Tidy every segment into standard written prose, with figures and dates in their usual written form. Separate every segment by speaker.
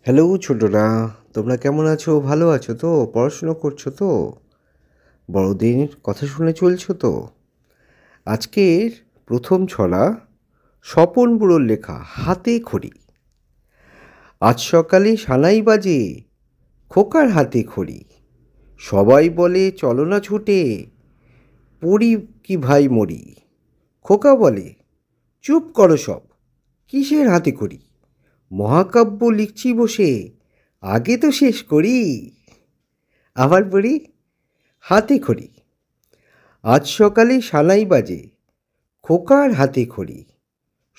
Speaker 1: Hello ছোটরা, তোমরা কেমন আছো? ভালো আছো তো? পড়াশুনো করছো তো? বড়দের কথা শুনে চলছো তো? আজকের প্রথম ছড়া স্বপন বুড়োর লেখা হাতে খড়ি। আজ সকালে সানাই বাজে, খোকার হাতে খড়ি। সবাই বলে চলো না ছুটে, পড়ি কি ভাই মরি। খোকা বলে চুপ করো সব, কিসের হাতে খড়ি? মহাকাব্য লিখছি বসে, আগে তো শেষ করি। আবার পড়ি, হাতে খড়ি। আজ সকালে সানাই বাজে, খোকার হাতে খড়ি।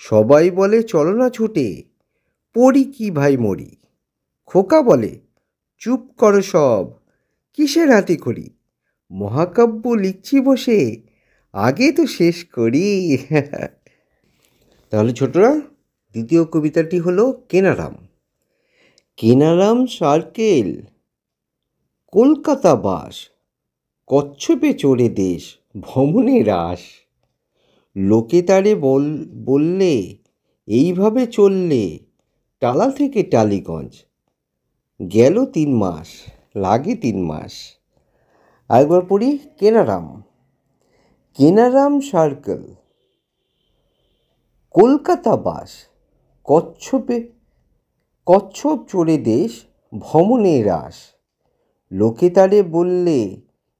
Speaker 1: সবাই বলে চলো না ছুটে, পড়ি কি ভাই মরি। খোকা বলে চুপ করো সব, কিসের হাতে খড়ি? মহাকাব্য লিখছি বসে, আগে তো শেষ করি। তাহলে ছোটরা, দ্বিতীয় কবিতাটি হলো কেনারাম। কেনারাম সার্কেল, কলকাতা বাস, কচ্ছপে চড়ে দেশ ভ্রমণে রাস। লোকে তারে বললে এইভাবে চললে টালা থেকে টালিগঞ্জ গেল 3 মাস, লাগে 3 মাস। আরেকবার পড়ি, কেনারাম। কেনারাম সার্কেল, কলকাতা বাস, কচ্ছপ চড়ে দেশ ভ্রমণে রাস। লোকে তারে বললে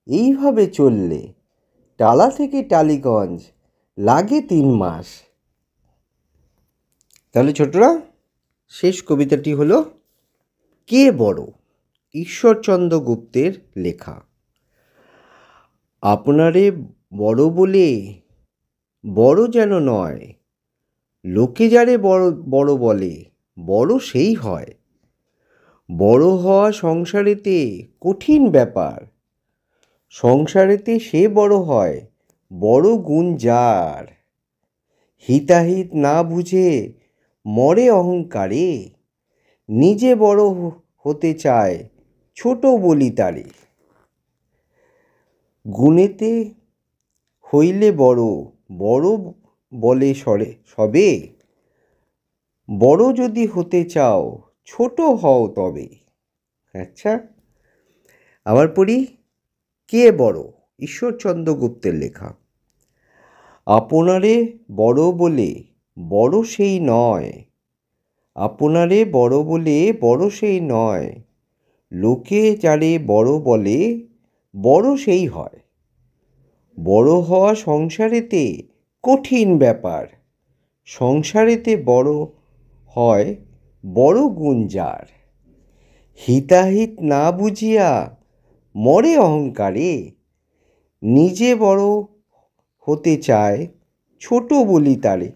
Speaker 1: এইভাবে চললে টালা থেকে টালিগঞ্জ লাগে 3 মাস। তাহলে ছোটরা, শেষ কবিতাটি হলো কে বড়, ঈশ্বরচন্দ্র গুপ্তের লেখা। আপনারে বড় বলে বড় যেন নয়, লোকে যারে বড় বড় বলে বড় সেই হয়। বড় হওয়া সংসারেতে কঠিন ব্যাপার, সংসারেতে সে বড় হয় বড় গুণ যার। হিতাহিত না বুঝে মরে অহংকারে, নিজে বড় হতে চায় ছোট বলি তারে। গুণেতে হইলে বড়, বড় বলে সবে, বড় যদি হতে চাও ছোট হও তবে। আচ্ছা, আবার পড়ি, কে বড়, ঈশ্বরচন্দ্র গুপ্তের লেখা। আপনারে বড় বলে বড় সেই নয়, আপনারে বড় বলে বড় সেই নয়, লোকে যারে বড় বলে বড় সেই হয়। বড় হওয়া সংসারেতে কঠিন ব্যাপার, সংসারেতে বড় হয় বড় গুণ যার। হিতাহিত না বুঝিয়া মরে অহংকারে, নিজে বড় হতে চায় ছোট বলি তারে।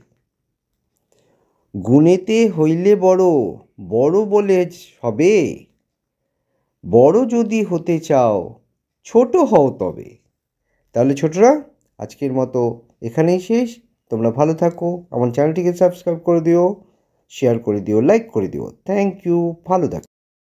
Speaker 1: গুণেতে হইলে বড়, বড় বলে সবে, বড় যদি হতে চাও ছোট হও তবে। তাহলে ছোটরা, আজকের মতো এখানেই শেষ। তোমরা ভালো থাকো, আমার চ্যানেলটিকে সাবস্ক্রাইব করে দিও, শেয়ার করে দিও, লাইক করে দিও। থ্যাংক ইউ, ভালো থাকো।